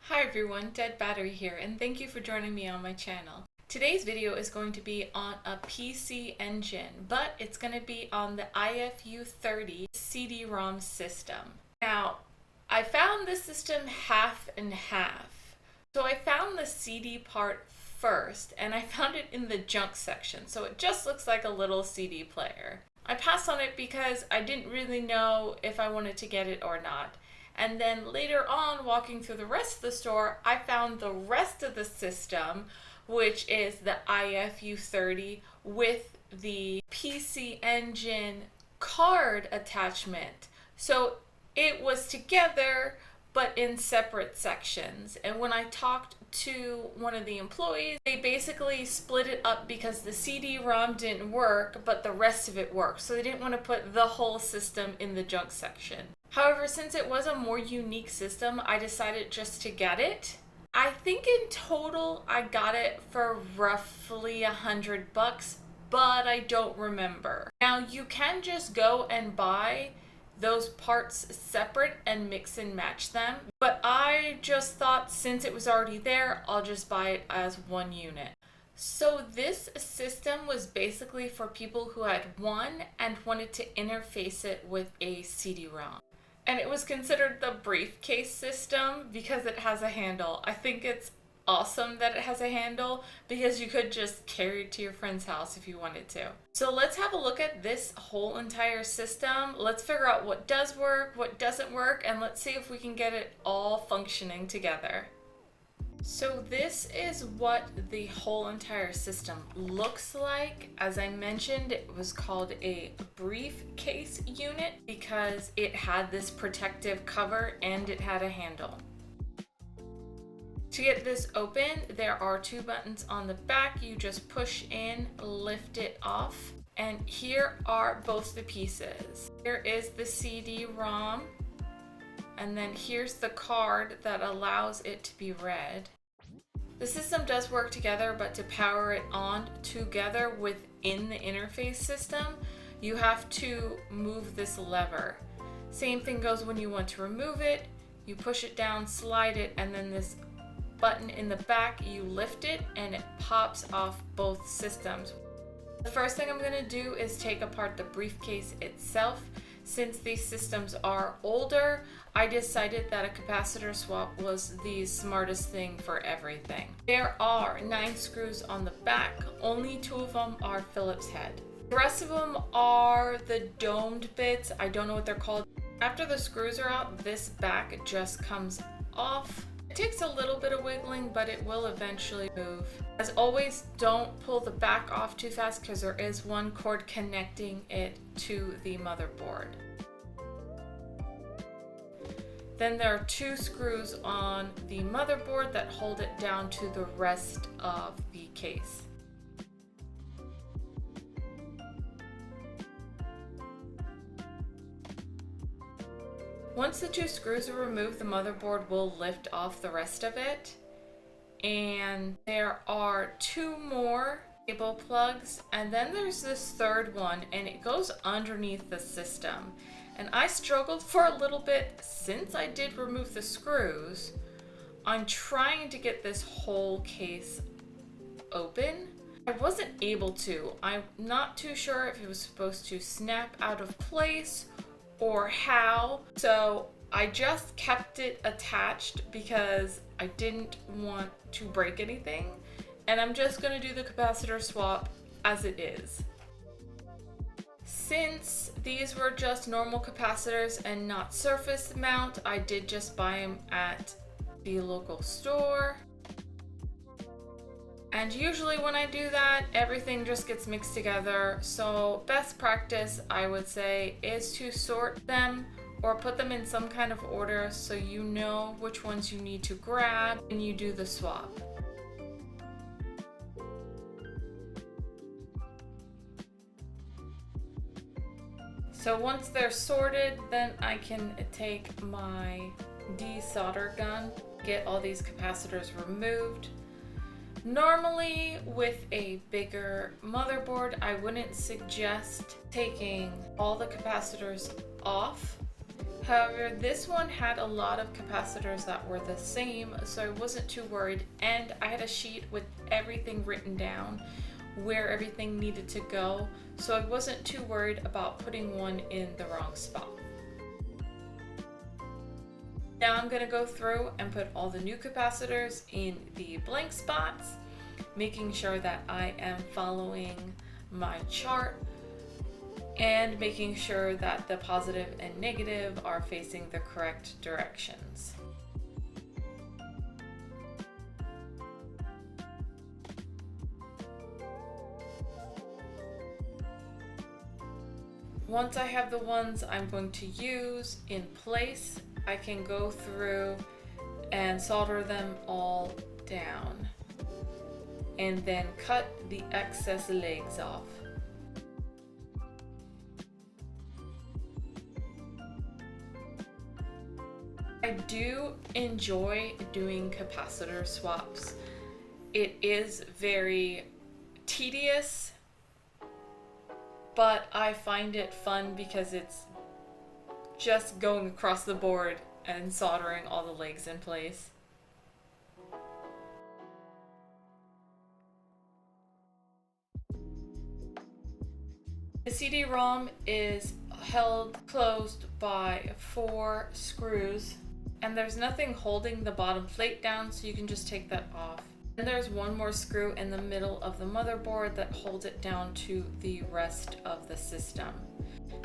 Hi everyone, Dead Battery here, and thank you for joining me on my channel. Today's video is going to be on a PC engine, but it's going to be on the IFU-30 CD-ROM system. Now, I found this system half and half. So I found the CD part first, and I found it in the junk section, so it just looks like a little CD player. I passed on it because I didn't really know if I wanted to get it or not. And then later on, walking through the rest of the store, I found the rest of the system, which is the IFU-30 with the PC Engine card attachment. So it was together, but in separate sections. And when I talked to one of the employees, they basically split it up because the CD-ROM didn't work, but the rest of it worked. So they didn't want to put the whole system in the junk section. However, since it was a more unique system, I decided just to get it. I think in total I got it for roughly $100, but I don't remember. Now you can just go and buy those parts separate and mix and match them, but I just thought since it was already there, I'll just buy it as one unit. So this system was basically for people who had one and wanted to interface it with a CD-ROM. And it was considered the briefcase system because it has a handle. I think it's awesome that it has a handle because you could just carry it to your friend's house if you wanted to. So let's have a look at this whole entire system. Let's figure out what does work, what doesn't work, and let's see if we can get it all functioning together. So this is what the whole entire system looks like. As I mentioned, it was called a briefcase unit because it had this protective cover and it had a handle. To get this open, there are two buttons on the back. You just push in, lift it off, and here are both the pieces. Here is the CD-ROM. And then here's the card that allows it to be read. The system does work together, but to power it on together within the interface system, you have to move this lever. Same thing goes when you want to remove it. You push it down, slide it, and then this button in the back, you lift it and it pops off both systems. The first thing I'm going to do is take apart the briefcase itself. Since these systems are older, I decided that a capacitor swap was the smartest thing for everything. There are 9 screws on the back, only 2 of them are Phillips head. The rest of them are the domed bits, I don't know what they're called. After the screws are out, this back just comes off. It takes a little bit of wiggling, but it will eventually move. As always, don't pull the back off too fast because there is one cord connecting it to the motherboard. Then there are 2 screws on the motherboard that hold it down to the rest of the case. Once the 2 screws are removed, the motherboard will lift off the rest of it. And there are 2 more cable plugs, and then there's this third one, and it goes underneath the system. And I struggled for a little bit since I did remove the screws on trying to get this whole case open. I wasn't able to. I'm not too sure if it was supposed to snap out of place or how. So I just kept it attached because I didn't want to break anything. And I'm just going to do the capacitor swap as it is. Since these were just normal capacitors and not surface mount, I did just buy them at the local store. And usually when I do that, everything just gets mixed together. So best practice, I would say, is to sort them or put them in some kind of order so you know which ones you need to grab when you do the swap. So once they're sorted, then I can take my desolder gun, get all these capacitors removed. Normally with a bigger motherboard, I wouldn't suggest taking all the capacitors off. However, this one had a lot of capacitors that were the same, so I wasn't too worried, and I had a sheet with everything written down, where everything needed to go, so I wasn't too worried about putting one in the wrong spot. Now I'm going to go through and put all the new capacitors in the blank spots, making sure that I am following my chart and making sure that the positive and negative are facing the correct directions. Once I have the ones I'm going to use in place, I can go through and solder them all down and then cut the excess legs off. I do enjoy doing capacitor swaps. It is very tedious, but I find it fun because it's just going across the board and soldering all the legs in place. The CD-ROM is held closed by 4 screws, and there's nothing holding the bottom plate down, so you can just take that off. And there's one more screw in the middle of the motherboard that holds it down to the rest of the system.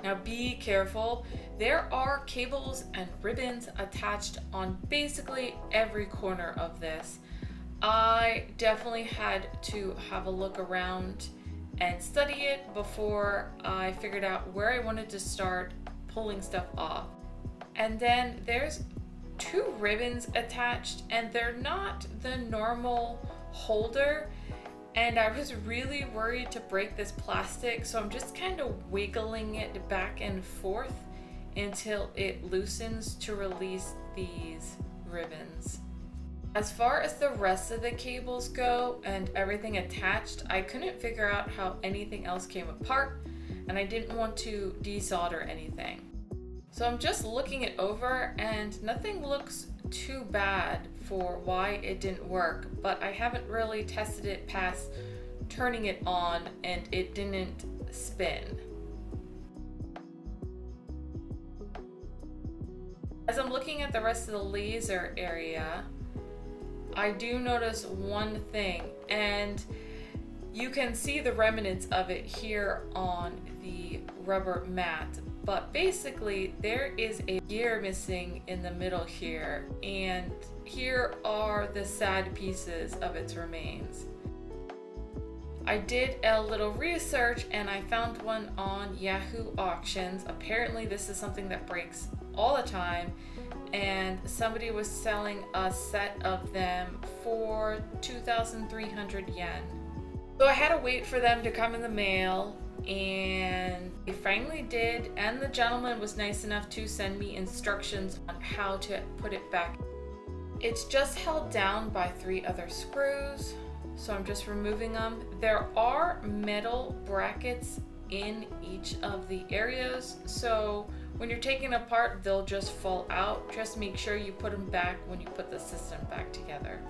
Now be careful, there are cables and ribbons attached on basically every corner of this. I definitely had to have a look around and study it before I figured out where I wanted to start pulling stuff off. And then there's 2 ribbons attached, and they're not the normal holder, and I was really worried to break this plastic, so I'm just kind of wiggling it back and forth until it loosens to release these ribbons. As far as the rest of the cables go and everything attached, I couldn't figure out how anything else came apart, and I didn't want to desolder anything. So I'm just looking it over, and nothing looks too bad for why it didn't work, but I haven't really tested it past turning it on and it didn't spin. As I'm looking at the rest of the laser area, I do notice one thing, and you can see the remnants of it here on the rubber mat. But basically, there is a gear missing in the middle here, and here are the sad pieces of its remains. I did a little research and I found one on Yahoo Auctions. Apparently this is something that breaks all the time, and somebody was selling a set of them for 2,300 yen. So I had to wait for them to come in the mail, and they finally did, and the gentleman was nice enough to send me instructions on how to put it back. It's just held down by 3 other screws, so I'm just removing them. There are metal brackets in each of the areas, so when you're taking it apart, they'll just fall out. Just make sure you put them back when you put the system back together.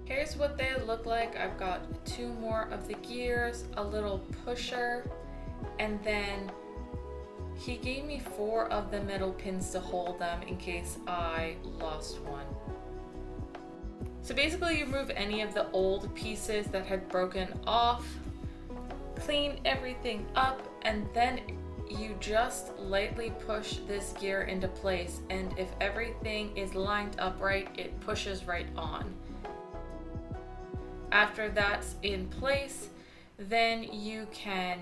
Here's what they look like. I've got 2 more of the gears, a little pusher, and then he gave me 4 of the metal pins to hold them in case I lost one. So basically you remove any of the old pieces that had broken off, clean everything up, and then you just lightly push this gear into place, and if everything is lined up right, it pushes right on. After that's in place, then you can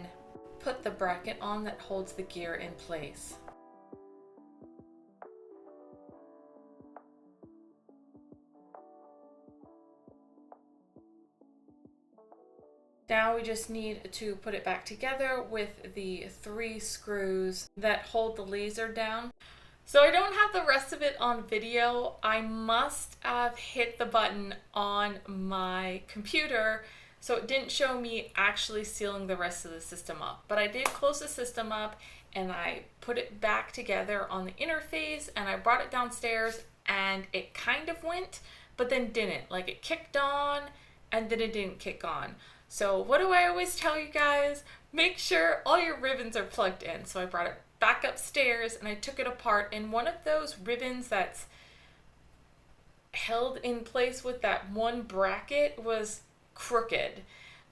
put the bracket on that holds the gear in place. Now we just need to put it back together with the 3 screws that hold the laser down. So I don't have the rest of it on video. I must have hit the button on my computer, so it didn't show me actually sealing the rest of the system up. But I did close the system up and I put it back together on the interface and I brought it downstairs and it kind of went, but then didn't. Like it kicked on and then it didn't kick on. So what do I always tell you guys? Make sure all your ribbons are plugged in. So I brought it back upstairs and I took it apart, and one of those ribbons that's held in place with that one bracket was crooked.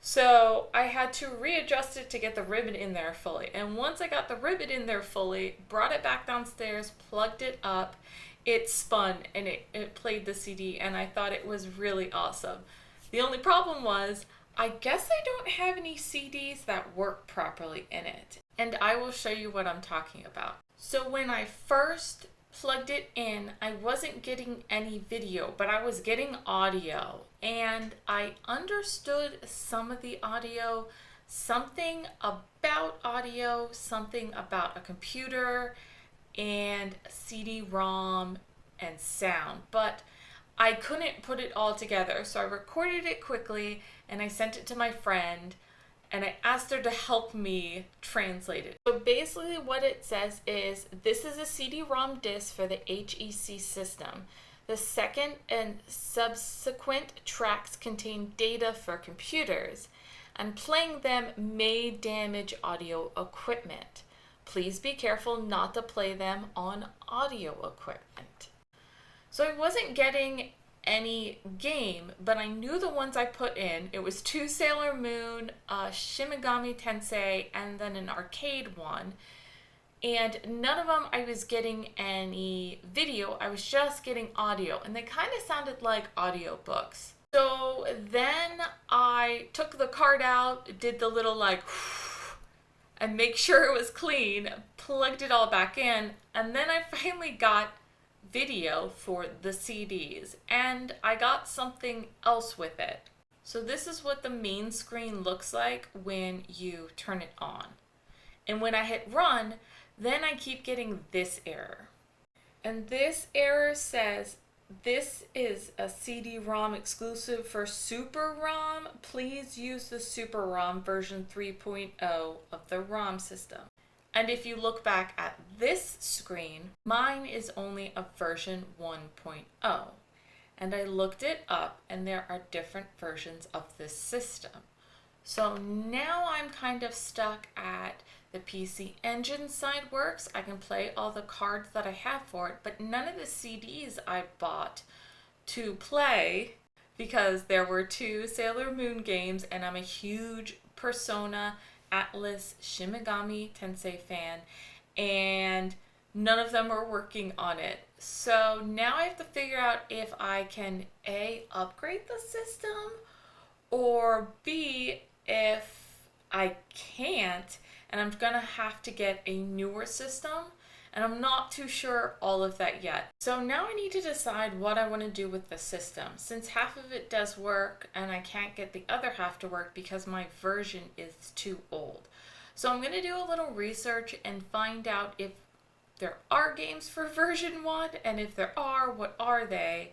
So I had to readjust it to get the ribbon in there fully. And once I got the ribbon in there fully, brought it back downstairs, plugged it up, it spun and it played the CD, and I thought it was really awesome. The only problem was, I guess I don't have any CDs that work properly in it. And I will show you what I'm talking about. So when I first plugged it in, I wasn't getting any video, but I was getting audio. And I understood some of the audio, something about audio, something about a computer and CD-ROM and sound. But I couldn't put it all together, so I recorded it quickly and I sent it to my friend and I asked her to help me translate it. So basically what it says is, this is a CD-ROM disk for the HEC system. The second and subsequent tracks contain data for computers, and playing them may damage audio equipment. Please be careful not to play them on audio equipment. So I wasn't getting any game, but I knew the ones I put in. It was 2 Sailor Moon, Shin Megami Tensei, and then an arcade one. And none of them I was getting any video, I was just getting audio, and they kind of sounded like audiobooks. So then I took the card out, did the little like and make sure it was clean, plugged it all back in, and then I finally got video for the CDs, and I got something else with it. So this is what the main screen looks like when you turn it on. And when I hit run, then I keep getting this error. And this error says, this is a CD-ROM exclusive for Super ROM. Please use the Super ROM version 3.0 of the ROM system. And if you look back at this screen, mine is only a version 1.0. And I looked it up and there are different versions of this system. So now I'm kind of stuck at the PC Engine side works. I can play all the cards that I have for it, but none of the CDs I bought to play, because there were 2 Sailor Moon games and I'm a huge Persona, Atlas, Shin Megami Tensei fan, and none of them are working on it. So now I have to figure out if I can A, upgrade the system, or B, if I can't, and I'm gonna have to get a newer system, and I'm not too sure all of that yet. So now I need to decide what I want to do with the system, since half of it does work and I can't get the other half to work because my version is too old. So I'm gonna do a little research and find out if there are games for version 1, and if there are, what are they?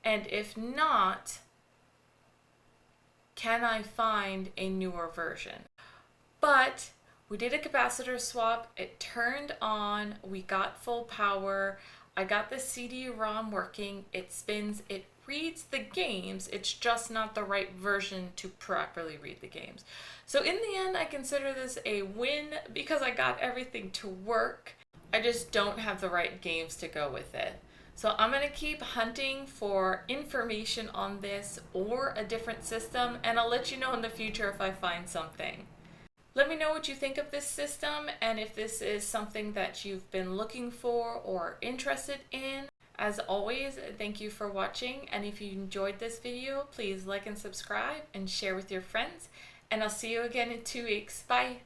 And if not, can I find a newer version? But we did a capacitor swap, it turned on, we got full power, I got the CD-ROM working, it spins, it reads the games, it's just not the right version to properly read the games. So in the end, I consider this a win because I got everything to work. I just don't have the right games to go with it. So I'm going to keep hunting for information on this or a different system, and I'll let you know in the future if I find something. Let me know what you think of this system and if this is something that you've been looking for or interested in. As always, thank you for watching, and if you enjoyed this video, please like and subscribe and share with your friends, and I'll see you again in 2 weeks. Bye!